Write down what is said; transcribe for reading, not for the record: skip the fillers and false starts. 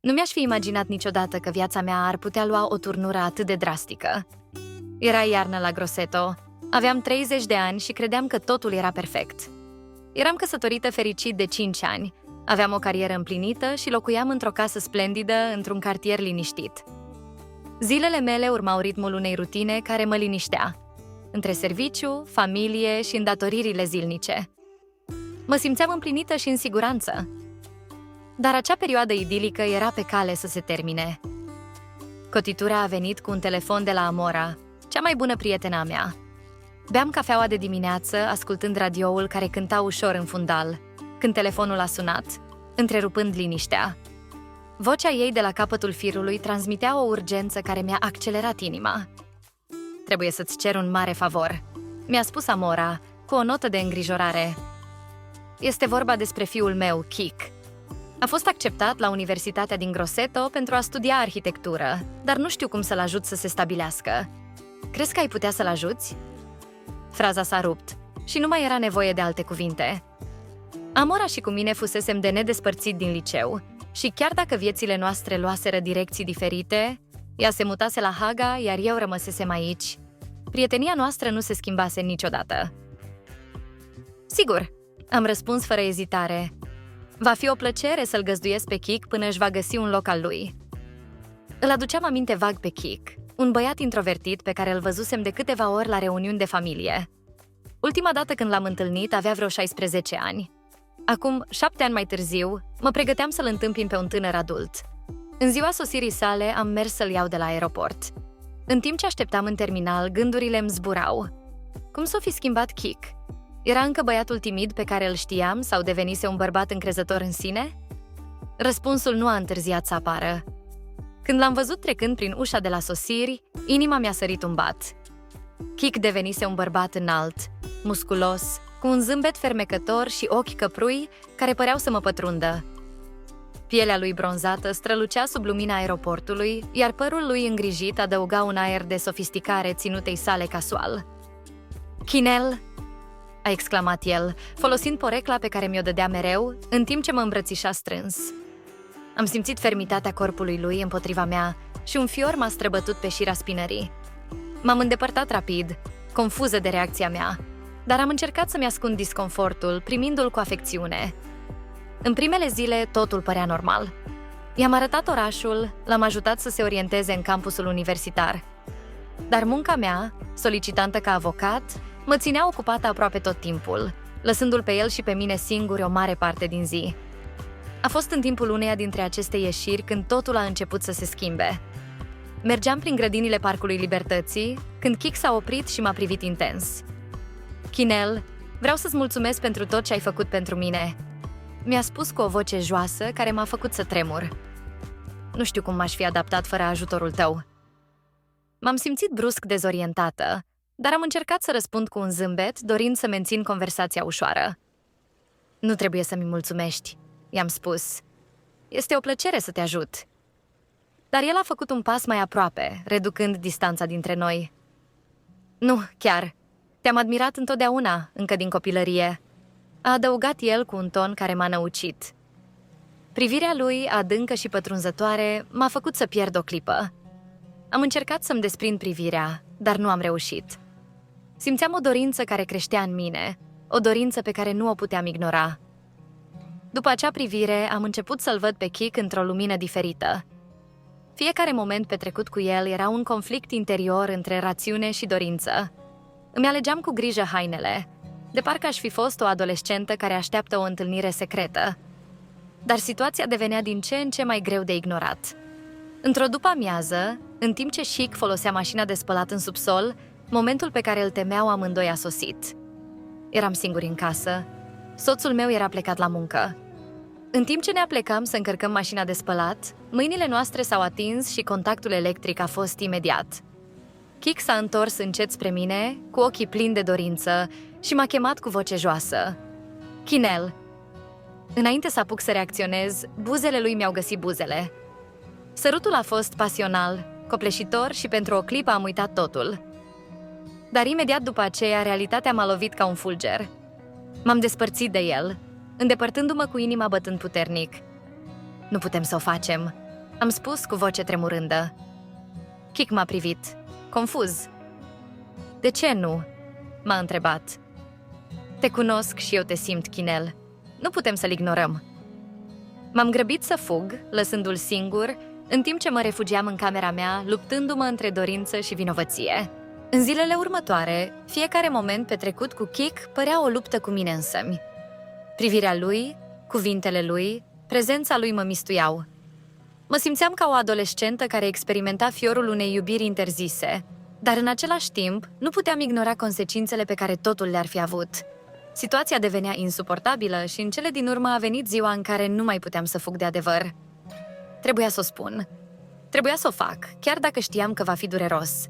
Nu mi-aș fi imaginat niciodată că viața mea ar putea lua o turnură atât de drastică. Era iarnă la Grosseto, aveam 30 de ani și credeam că totul era perfect. Eram căsătorită fericit de 5 ani, aveam o carieră împlinită și locuiam într-o casă splendidă, într-un cartier liniștit. Zilele mele urmau ritmul unei rutine care mă liniștea, între serviciu, familie și îndatoririle zilnice. Mă simțeam împlinită și în siguranță. Dar acea perioadă idilică era pe cale să se termine. Cotitura a venit cu un telefon de la Amora, cea mai bună prietena mea. Beam cafeaua de dimineață, ascultând radioul care cânta ușor în fundal, când telefonul a sunat, întrerupând liniștea. Vocea ei de la capătul firului transmitea o urgență care mi-a accelerat inima. "Trebuie să-ți cer un mare favor," mi-a spus Amora, cu o notă de îngrijorare. "Este vorba despre fiul meu, Kik. A fost acceptat la Universitatea din Grosseto pentru a studia arhitectură, dar nu știu cum să-l ajut să se stabilească. Crezi că ai putea să-l ajuți?" Fraza s-a rupt și nu mai era nevoie de alte cuvinte. Amora și cu mine fusesem de nedespărțit din liceu și chiar dacă viețile noastre luaseră direcții diferite, ea se mutase la Haga, iar eu rămăsesem aici, prietenia noastră nu se schimbase niciodată. "Sigur," am răspuns fără ezitare. "Va fi o plăcere să-l găzduiesc pe Kik până își va găsi un loc al lui." Îl aduceam aminte vag pe Kik, un băiat introvertit pe care îl văzusem de câteva ori la reuniuni de familie. Ultima dată când l-am întâlnit avea vreo 16 ani. Acum, 7 ani mai târziu, mă pregăteam să-l întâmpin pe un tânăr adult. În ziua sosirii sale am mers să-l iau de la aeroport. În timp ce așteptam în terminal, gândurile îmi zburau. Cum s-o fi schimbat Kik? Era încă băiatul timid pe care îl știam sau devenise un bărbat încrezător în sine? Răspunsul nu a întârziat să apară. Când l-am văzut trecând prin ușa de la sosiri, inima mi-a sărit un bat. Kik devenise un bărbat înalt, musculos, cu un zâmbet fermecător și ochi căprui care păreau să mă pătrundă. Pielea lui bronzată strălucea sub lumina aeroportului, iar părul lui îngrijit adăuga un aer de sofisticare ținutei sale casual. "Kinel!" a exclamat el, folosind porecla pe care mi-o dădea mereu, în timp ce mă îmbrățișa strâns. Am simțit fermitatea corpului lui împotriva mea și un fior m-a străbătut pe șira spinării. M-am îndepărtat rapid, confuză de reacția mea, dar am încercat să-mi ascund disconfortul, primindu-l cu afecțiune. În primele zile, totul părea normal. I-am arătat orașul, l-am ajutat să se orienteze în campusul universitar. Dar munca mea, solicitantă ca avocat, mă ținea ocupată aproape tot timpul, lăsându-l pe el și pe mine singuri o mare parte din zi. A fost în timpul uneia dintre aceste ieșiri când totul a început să se schimbe. Mergeam prin grădinile Parcului Libertății, când Kik s-a oprit și m-a privit intens. "Kinel, vreau să-ți mulțumesc pentru tot ce ai făcut pentru mine," mi-a spus cu o voce joasă care m-a făcut să tremur. "Nu știu cum m-aș fi adaptat fără ajutorul tău." M-am simțit brusc dezorientată, dar am încercat să răspund cu un zâmbet, dorind să mențin conversația ușoară. "Nu trebuie să-mi mulțumești," i-am spus. "Este o plăcere să te ajut." Dar el a făcut un pas mai aproape, reducând distanța dintre noi. "Nu, chiar. Te-am admirat întotdeauna, încă din copilărie," a adăugat el cu un ton care m-a năucit. Privirea lui, adâncă și pătrunzătoare, m-a făcut să pierd o clipă. Am încercat să-mi desprind privirea, dar nu am reușit. Simțeam o dorință care creștea în mine, o dorință pe care nu o puteam ignora. După acea privire, am început să-l văd pe Kik într-o lumină diferită. Fiecare moment petrecut cu el era un conflict interior între rațiune și dorință. Îmi alegeam cu grijă hainele, de parcă aș fi fost o adolescentă care așteaptă o întâlnire secretă. Dar situația devenea din ce în ce mai greu de ignorat. Într-o după-amiază, în timp ce Kik folosea mașina de spălat în subsol, momentul pe care îl temeau amândoi a sosit. Eram singuri în casă. Soțul meu era plecat la muncă. În timp ce ne aplecam să încărcăm mașina de spălat, mâinile noastre s-au atins și contactul electric a fost imediat. Kik s-a întors încet spre mine, cu ochii plini de dorință, și m-a chemat cu voce joasă. "Kinel." Înainte să apuc să reacționez, buzele lui mi-au găsit buzele. Sărutul a fost pasional, copleșitor și pentru o clipă am uitat totul. Dar imediat după aceea, realitatea m-a lovit ca un fulger. M-am despărțit de el, îndepărtându-mă cu inima bătând puternic. "Nu putem să o facem," Am spus cu voce tremurândă. Kik m-a privit, confuz. De ce nu? M-a întrebat. Te cunosc și eu te simt, Chinel. Nu putem să-l ignorăm. M-am grăbit să fug, lăsându-l singur, în timp ce mă refugiam în camera mea, luptându-mă între dorință și vinovăție. În zilele următoare, fiecare moment petrecut cu Kik părea o luptă cu mine însămi. Privirea lui, cuvintele lui, prezența lui mă mistuiau. Mă simțeam ca o adolescentă care experimenta fiorul unei iubiri interzise, dar în același timp nu puteam ignora consecințele pe care totul le-ar fi avut. Situația devenea insuportabilă și în cele din urmă a venit ziua în care nu mai puteam să fug de adevăr. Trebuia să o spun. Trebuia să o fac, chiar dacă știam că va fi dureros.